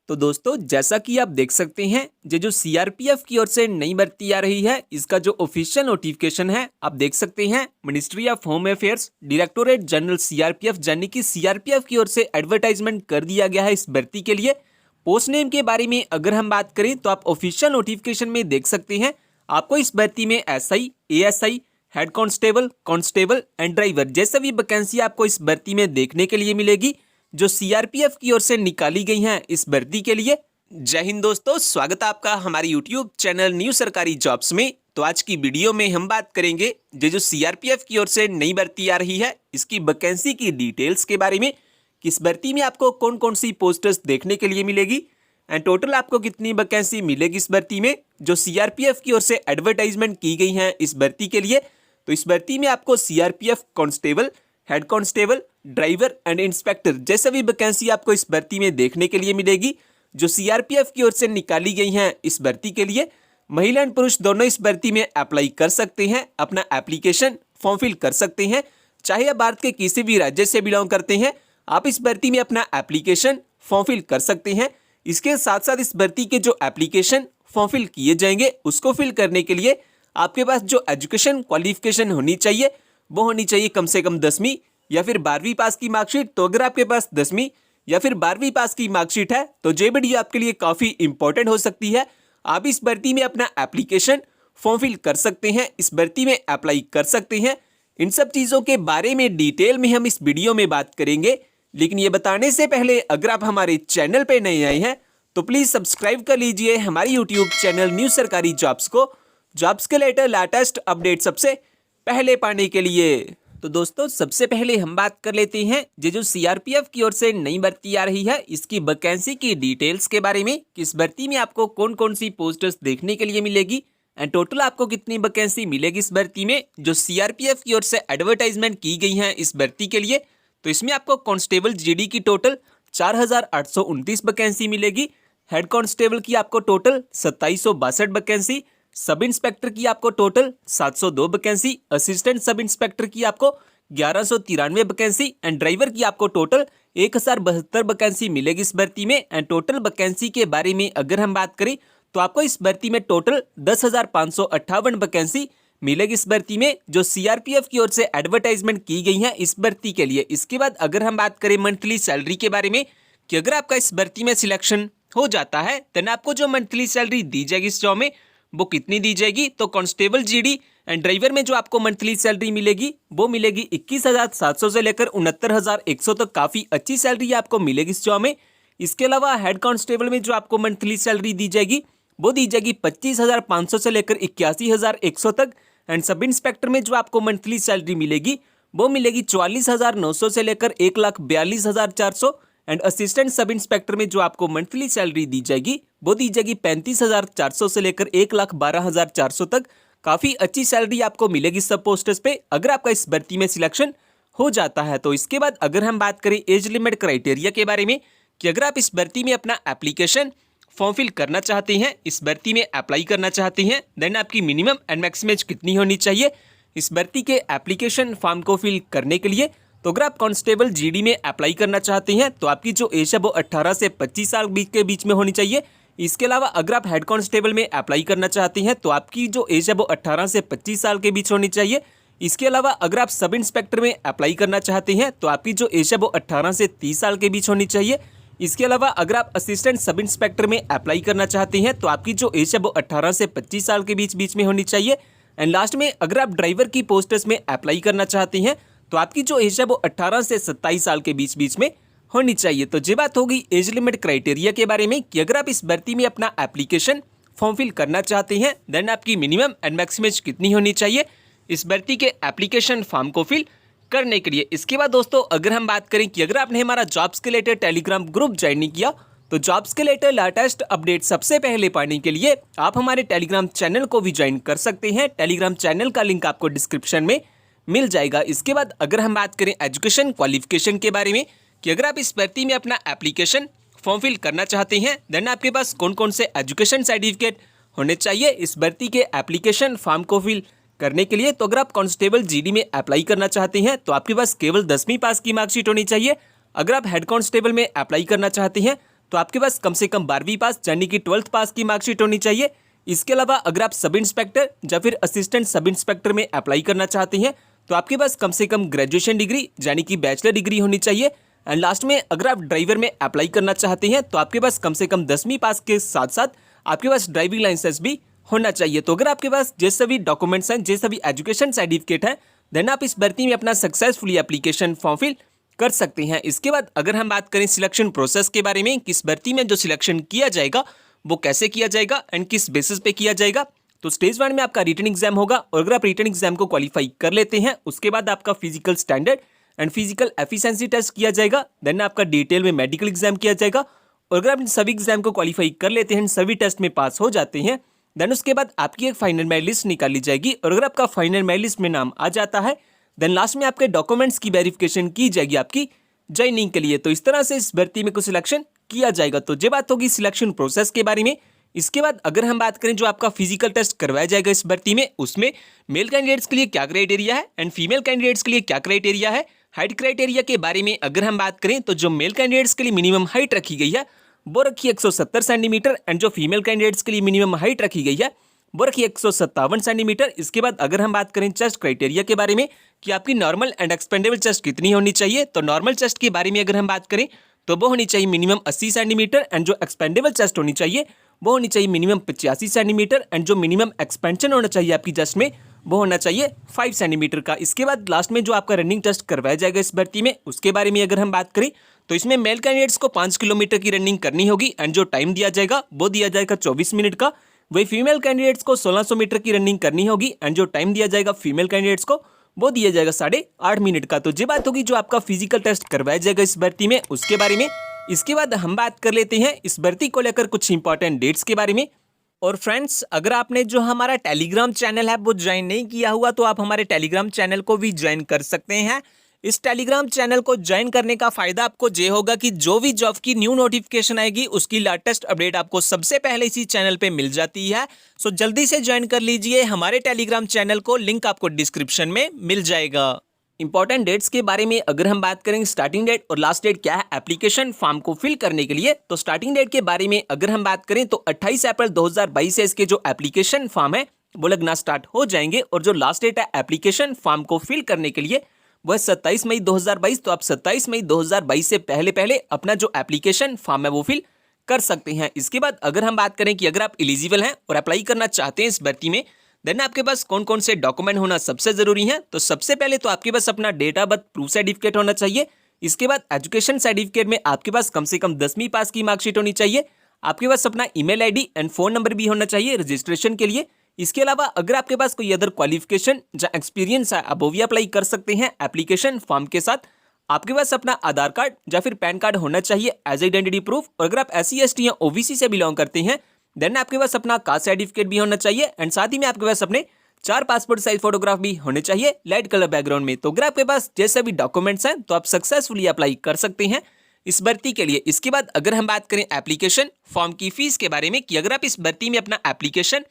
तो दोस्तों जैसा कि आप देख सकते हैं ये जो सीआरपीएफ की ओर से नई भर्ती आ रही है, इसका जो ऑफिशियल नोटिफिकेशन है आप देख सकते हैं। Ministry of home affairs directorate general CRPF यानी कि सीआरपीएफ की ओर से एडवर्टाइजमेंट कर दिया गया है इस भर्ती के लिए। पोस्ट नेम के बारे में अगर हम बात करें तो आप ऑफिशियल नोटिफिकेशन में देख सकते हैं आपको इस भर्ती में SI, ASI, head constable, constable and driver जैसे भी वैकेंसी आपको इस भर्ती में देखने के लिए मिलेगी जो सीआरपीएफ की ओर से निकाली गई हैं इस भर्ती के लिए। जय हिंद दोस्तों, स्वागत है आपका हमारे यूट्यूब चैनल न्यू सरकारी जॉब्स में। तो आज की वीडियो में हम बात करेंगे ये जो सीआरपीएफ की ओर से नई भर्ती आ रही है इसकी वैकेंसी की डिटेल्स के बारे में। किस भर्ती में आपको कौन कौन सी पोस्टर्स देखने के लिए मिलेगी एंड टोटल आपको कितनी वैकेंसी मिलेगी इस भर्ती में जो सीआरपीएफ की ओर से एडवर्टाइजमेंट की गई है इस भर्ती के लिए। तो इस भर्ती में आपको CRPF constable, head constable, driver and inspector जैसे भी वैकेंसी आपको इस भर्ती में देखने के लिए मिलेगी जो सीआरपीएफ की ओर से निकाली गई हैं इस भर्ती के लिए। महिला एंड पुरुष दोनों इस भर्ती में अप्लाई कर सकते हैं, अपना एप्लीकेशन फॉर्म फिल कर सकते हैं। चाहे आप भारत के किसी भी राज्य से बिलोंग करते हैं आप इस भर्ती में अपना एप्लीकेशन फॉर्म फिल कर सकते हैं। इसके साथ साथ इस भर्ती के जो एप्लीकेशन फॉर्म फिल किए जाएंगे उसको फिल करने के लिए आपके पास जो एजुकेशन क्वालिफिकेशन होनी चाहिए वो होनी चाहिए कम से कम 10वीं या फिर 12वीं पास की मार्कशीट। तो अगर आपके पास 10वीं या फिर 12वीं पास की मार्कशीट है तो ये वीडियो आपके लिए काफ़ी इंपॉर्टेंट हो सकती है। आप इस भर्ती में अपना एप्लीकेशन फॉर्म फिल कर सकते हैं, इस भर्ती में अप्लाई कर सकते हैं। इन सब चीज़ों के बारे में डिटेल में हम इस वीडियो में बात करेंगे, लेकिन ये बताने से पहले अगर आप हमारे चैनल पर नए आए हैं तो प्लीज़ सब्सक्राइब कर लीजिए हमारे यूट्यूब चैनल न्यू सरकारी जॉब्स को, जॉब्स के लेटेस्ट अपडेट सबसे पहले पाने के लिए। तो दोस्तों सबसे पहले हम बात कर लेते हैं ये जो सीआरपीएफ की ओर से नई भर्ती आ रही है इसकी वैकेंसी की डिटेल्स के बारे में। किस भर्ती में आपको कौन कौन सी पोस्टर्स देखने के लिए मिलेगी एंड टोटल आपको कितनी वैकेंसी मिलेगी इस भर्ती में जो सीआरपीएफ की ओर से एडवर्टाइजमेंट की गई है इस भर्ती के लिए। तो इसमें आपको कांस्टेबल जीडी की टोटल 4829 वैकेंसी मिलेगी, हेड कांस्टेबल की आपको टोटल 2762 वैकेंसी, सब इंस्पेक्टर की आपको total 702 vacancy, assistant sub inspector की आपको 1193 वैकेंसी एंड ड्राइवर की आपको टोटल 1072 वैकेंसी मिलेगी इस भर्ती में। एंड टोटल वैकेंसी के बारे में अगर हम बात करें तो आपको इस भर्ती में टोटल 10,558 वैकेंसी मिलेगी इस भर्ती में जो सीआरपीएफ की ओर से एडवर्टाइजमेंट की गई है इस भर्ती के लिए। इसके बाद अगर हम बात करें मंथली सैलरी के बारे में कि अगर आपका इस भर्ती में सिलेक्शन हो जाता है देन आपको जो मंथली सैलरी दी जाएगी इस जॉब में वो कितनी दी जाएगी। तो कांस्टेबल जीडी एंड ड्राइवर में जो आपको मंथली सैलरी मिलेगी वो मिलेगी 21,700 से लेकर 69,100 तक, काफ़ी अच्छी सैलरी आपको मिलेगी इस जॉब में। इसके अलावा हेड कांस्टेबल में जो आपको मंथली सैलरी दी जाएगी वो दी जाएगी 25,500 से लेकर 81,100 तक। एंड सब इंस्पेक्टर में जो आपको मंथली सैलरी मिलेगी वो मिलेगी 44,900 से लेकर 1,42,400। एंड असिस्टेंट सब इंस्पेक्टर में जो आपको मंथली सैलरी दी जाएगी वो दी जाएगी 35,400 से लेकर 1,12,400 तक। काफ़ी अच्छी सैलरी आपको मिलेगी सब पोस्टर्स पे अगर आपका इस भर्ती में सिलेक्शन हो जाता है। तो इसके बाद अगर हम बात करें एज लिमिट क्राइटेरिया के बारे में कि अगर आप इस भर्ती में अपना एप्लीकेशन फॉर्म फिल करना चाहते हैं, इस भर्ती में अप्लाई करना चाहते हैं देन आपकी मिनिमम एंड मैक्सिमम एज कितनी होनी चाहिए इस भर्ती के एप्लीकेशन फॉर्म को फिल करने के लिए। तो अगर आप कांस्टेबल जीडी में अप्लाई करना चाहते हैं तो आपकी जो एज है वो 18 से 25 साल के बीच में होनी चाहिए। इसके अलावा अगर आप हेड कांस्टेबल में अप्लाई करना चाहते हैं तो आपकी जो एज है वो 18 से 25 साल के बीच होनी चाहिए। इसके अलावा अगर आप सब इंस्पेक्टर में अप्लाई करना चाहते हैं तो आपकी जो एज है वो 18 से 30 साल के बीच होनी चाहिए। इसके अलावा अगर आप असिस्टेंट सब इंस्पेक्टर में अप्लाई करना चाहते हैं तो आपकी जो एज है वो 18 से 25 साल के बीच में होनी चाहिए। एंड लास्ट में अगर आप ड्राइवर की पोस्टर्स में अप्लाई करना चाहते हैं तो आपकी जो एज है वो 18 से 27 साल के बीच में होनी चाहिए। तो ये बात होगी एज लिमिट क्राइटेरिया के बारे में कि अगर आप इस भर्ती में अपना एप्लीकेशन फॉर्म फिल करना चाहते हैं देन आपकी मिनिमम एंड मैक्सिमम एज कितनी होनी चाहिए इस भर्ती के एप्लीकेशन फॉर्म को फिल करने के लिए। इसके बाद दोस्तों अगर हम बात करें कि अगर आपने हमारा जॉब्स के लेटेस्ट टेलीग्राम ग्रुप ज्वाइन नहीं किया तो जॉब्स के लेटेस्ट अपडेट सबसे पहले पाने के लिए आप हमारे टेलीग्राम चैनल को भी ज्वाइन कर सकते हैं। टेलीग्राम चैनल का लिंक आपको डिस्क्रिप्शन में मिल जाएगा। इसके बाद अगर हम बात करें एजुकेशन क्वालिफिकेशन के बारे में कि अगर आप इस भर्ती में अपना एप्लीकेशन फॉर्म फिल करना चाहते हैं देन आपके पास कौन कौन से एजुकेशन सर्टिफिकेट होने चाहिए इस भर्ती के एप्लीकेशन फॉर्म को फिल करने के लिए। तो अगर आप कांस्टेबल जीडी में अप्लाई करना चाहते हैं तो आपके पास केवल 10वीं पास की मार्कशीट होनी चाहिए। अगर आप हेड कांस्टेबल में अप्लाई करना चाहते हैं तो आपके पास कम से कम 12वीं पास यानी कि 12th पास की मार्कशीट होनी चाहिए। इसके अलावा अगर आप सब इंस्पेक्टर या फिर असिस्टेंट सब इंस्पेक्टर में अप्लाई करना चाहते हैं तो आपके पास कम से कम ग्रेजुएशन डिग्री यानी कि बैचलर डिग्री होनी चाहिए। एंड लास्ट में अगर आप ड्राइवर में अप्लाई करना चाहते हैं तो आपके पास कम से कम 10वीं पास के साथ साथ आपके पास ड्राइविंग लाइसेंस भी होना चाहिए। तो अगर आपके पास ये सभी डॉक्यूमेंट्स हैं, ये सभी एजुकेशन सर्टिफिकेट है, देन आप इस भर्ती में अपना सक्सेसफुली एप्लीकेशन फॉर्म फिल कर सकते हैं। इसके बाद अगर हम बात करें सिलेक्शन प्रोसेस के बारे में, किस भर्ती में जो सिलेक्शन किया जाएगा वो कैसे किया जाएगा एंड किस बेसिस पे किया जाएगा, तो स्टेज 1 में आपका रिटन एग्जाम होगा और अगर आप रिटन एग्जाम को क्वालिफाई कर लेते हैं उसके बाद आपका physical standard and physical efficiency test किया जाएगा। देन आपका डिटेल में मेडिकल एग्जाम किया जाएगा और अगर आप इन सभी एग्जाम को क्वालिफाई कर लेते हैं, सभी टेस्ट में पास हो जाते हैं, देन उसके बाद आपकी एक फाइनल मेरिट लिस्ट निकाली जाएगी और अगर आपका फाइनल मेरिट लिस्ट में नाम आ जाता है देन लास्ट में आपके डॉक्यूमेंट्स की वेरिफिकेशन की जाएगी आपकी ज्वाइनिंग के लिए। तो इस तरह से इस भर्ती में कुछ सिलेक्शन किया जाएगा। तो ये बात होगी सिलेक्शन प्रोसेस के बारे में। इसके बाद अगर हम बात करें जो आपका फिजिकल टेस्ट करवाया जाएगा इस भर्ती में, उसमें मेल कैंडिडेट्स के लिए क्या क्राइटेरिया है एंड फीमेल कैंडिडेट्स के लिए क्या क्राइटेरिया है। हाइट क्राइटेरिया के बारे में अगर हम बात करें तो जो मेल कैंडिडेट्स के लिए मिनिमम हाइट रखी गई है वो रखी 170 सेंटीमीटर एंड जो फीमेल कैंडिडेट्स के लिए मिनिमम हाइट रखी गई है वो रखी 157 सेंटीमीटर। इसके बाद अगर हम बात करें चेस्ट क्राइटेरिया के बारे में कि आपकी नॉर्मल एंड एक्सपेंडेबल चेस्ट कितनी होनी चाहिए, तो नॉर्मल चेस्ट के बारे में अगर हम बात करें तो वो होनी चाहिए मिनिमम 80 सेंटीमीटर एंड जो एक्सपेंडेबल चेस्ट होनी चाहिए वो होनी चाहिए मिनिमम 85 सेंटीमीटर एंड जो मिनिमम एक्सपेंशन होना चाहिए आपकी चेस्ट में वो होना चाहिए 5 सेंटीमीटर का। इसके बाद लास्ट में जो आपका रनिंग टेस्ट करवाया जाएगा इस भर्ती में उसके बारे में अगर हम बात करें तो इसमें मेल कैंडिडेट्स को 5 किलोमीटर की रनिंग करनी होगी एंड जो टाइम दिया जाएगा वो दिया जाएगा 24 मिनट का। वही फीमेल कैंडिडेट्स को 1600 मीटर की रनिंग करनी होगी एंड जो टाइम दिया जाएगा फीमेल कैंडिडेट्स को वो दिया जाएगा 8.5 मिनट का। तो ये बात होगी जो आपका फिजिकल टेस्ट करवाया जाएगा इस भर्ती में उसके बारे में। इसके बाद हम बात कर लेते हैं इस भर्ती को लेकर कुछ इंपॉर्टेंट डेट्स के बारे में। और फ्रेंड्स, अगर आपने जो हमारा टेलीग्राम चैनल है वो ज्वाइन नहीं किया हुआ तो आप हमारे टेलीग्राम चैनल को भी ज्वाइन कर सकते हैं। इस टेलीग्राम चैनल को ज्वाइन करने का फायदा आपको ये होगा कि जो भी जॉब की न्यू नोटिफिकेशन आएगी उसकी लेटेस्ट अपडेट आपको सबसे पहले इसी चैनल पे मिल जाती है। सो जल्दी से ज्वाइन कर लीजिए हमारे टेलीग्राम चैनल को, लिंक आपको डिस्क्रिप्शन में मिल जाएगा। इंपॉर्टेंट डेट्स के बारे में अगर हम बात करें स्टार्टिंग डेट और लास्ट डेट क्या है एप्लीकेशन फॉर्म को फिल करने के लिए, तो स्टार्टिंग डेट के बारे में अगर हम बात करें तो 28 अप्रैल 2022 से इसके जो एप्लीकेशन फॉर्म है वो लगना स्टार्ट हो जाएंगे और जो लास्ट डेट है एप्लीकेशन फॉर्म को फिल करने के लिए वह 27 मई 2022। तो आप 27 मई 2022 से पहले अपना जो एप्लीकेशन फॉर्म है वो फिल कर सकते हैं। इसके बाद अगर हम बात करें कि अगर आप एलिजिबल हैं और अप्लाई करना चाहते हैं इस भर्ती में, देन आपके पास कौन कौन से डॉक्यूमेंट होना सबसे जरूरी है। तो सबसे पहले तो आपके पास अपना date of birth proof certificate होना चाहिए। इसके बाद एजुकेशन सर्टिफिकेट में आपके पास कम से कम 10वीं पास की मार्कशीट होनी चाहिए। आपके पास अपना email ID and phone number भी होना चाहिए रजिस्ट्रेशन के लिए। इसके अलावा अगर आपके पास कोई अदर क्वालिफिकेशन या एक्सपीरियंस है आप वो भी अप्लाई कर सकते हैं एप्लीकेशन फॉर्म के साथ। आपके पास अपना आधार कार्ड या फिर पैन कार्ड होना चाहिए एज आइडेंटिटी प्रूफ। और अगर आप SC ST या OBC से बिलोंग करते हैं देन आपके पास अपना कास्ट सर्टिफिकेट भी होना चाहिए एंड साथ ही में आपके पास अपने 4 पासपोर्ट साइज फोटोग्राफ भी होने चाहिए लाइट कलर बैकग्राउंड में। तो अगर आपके पास जैसे भी डॉक्यूमेंट्स हैं तो आप सक्सेसफुली अप्लाई कर सकते हैं इस भर्ती के लिए। इसके बाद अगर हम बात करें एप्लीकेशन फॉर्म की फीस के बारे में कि अगर आप इस भर्ती में अपना एप्लीकेशन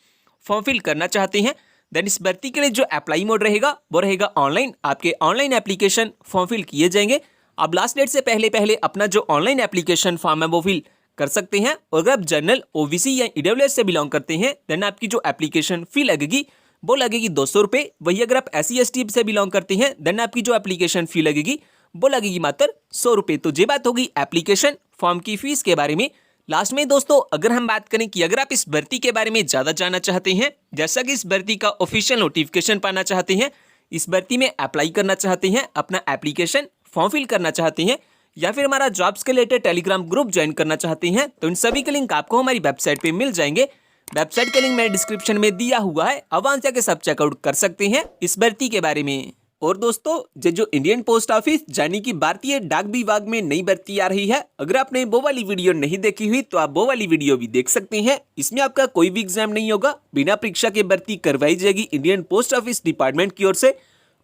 फॉर्म फिल करना चाहते हैं देन इस भर्ती के लिए जो अप्लाई मोड रहेगा वो रहेगा ऑनलाइन। आपके ऑनलाइन एप्लीकेशन फॉर्म फिल किए जाएंगे। आप लास्ट डेट से पहले अपना जो ऑनलाइन एप्लीकेशन फॉर्म है वो फिल कर सकते हैं। और अगर आप जनरल OBC या EWS से बिलोंग करते हैं देन आपकी जो एप्लीकेशन फी लगेगी वो लगेगी 200 रुपये। वही अगर आप SC ST से बिलोंग करते हैं देन आपकी जो एप्लीकेशन फी लगेगी वो लगेगी मात्र 100 रुपये। तो ये बात होगी एप्लीकेशन फॉर्म की फीस के बारे में। लास्ट में दोस्तों अगर हम बात करें कि अगर आप इस भर्ती के बारे में ज़्यादा जानना चाहते हैं, जैसा कि इस भर्ती का ऑफिशियल नोटिफिकेशन पाना चाहते हैं, इस भर्ती में अप्लाई करना चाहते हैं, अपना एप्लीकेशन फॉर्म फिल करना चाहते हैं या फिर हमारा जॉब्स के रिलेटेड टेलीग्राम ग्रुप ज्वाइन करना चाहते हैं, तो इन सभी के लिंक आपको हमारी वेबसाइट पे मिल जाएंगे। वेबसाइट का लिंक मैंने डिस्क्रिप्शन में दिया हुआ है, अब वहां जाके सब चेकआउट कर सकते हैं इस भर्ती के बारे में। और दोस्तों ये जो इंडियन पोस्ट ऑफिस यानी कि भारतीय डाक विभाग में नई भर्ती आ रही है, अगर आपने वो वाली वीडियो नहीं देखी हुई तो आप वो वाली वीडियो भी देख सकते हैं। इसमें आपका कोई भी एग्जाम नहीं होगा, बिना परीक्षा के भर्ती करवाई जाएगी इंडियन पोस्ट ऑफिस डिपार्टमेंट की ओर से।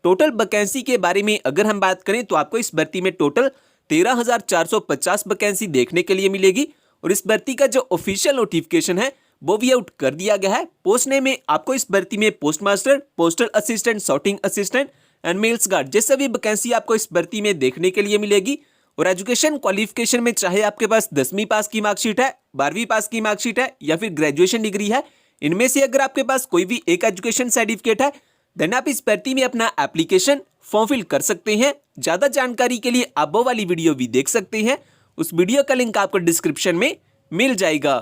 टोटल वैकेंसी के बारे में अगर हम बात करें तो आपको इस भर्ती में टोटल 13,450 वैकेंसी देखने के लिए मिलेगी। और इस भर्ती का जो ऑफिशियल नोटिफिकेशन है वो भी आउट कर दिया गया है। पोस्ट नेम में आपको इस भर्ती में postmaster, postal assistant, sorting assistant and mails guard जैसे भी वैकेंसी आपको इस भर्ती में देखने के लिए मिलेगी। और एजुकेशन क्वालिफिकेशन में चाहे आपके पास 10वीं पास की मार्कशीट है, 12वीं पास की मार्कशीट है या फिर ग्रेजुएशन डिग्री है, इनमें से अगर आपके पास कोई भी एक एजुकेशन सर्टिफिकेट है देन आप इस भर्ती में अपना एप्लीकेशन फॉर्म फिल कर सकते हैं। ज्यादा जानकारी के लिए आप वो वाली वीडियो भी देख सकते हैं, उस वीडियो का लिंक आपको डिस्क्रिप्शन में मिल जाएगा।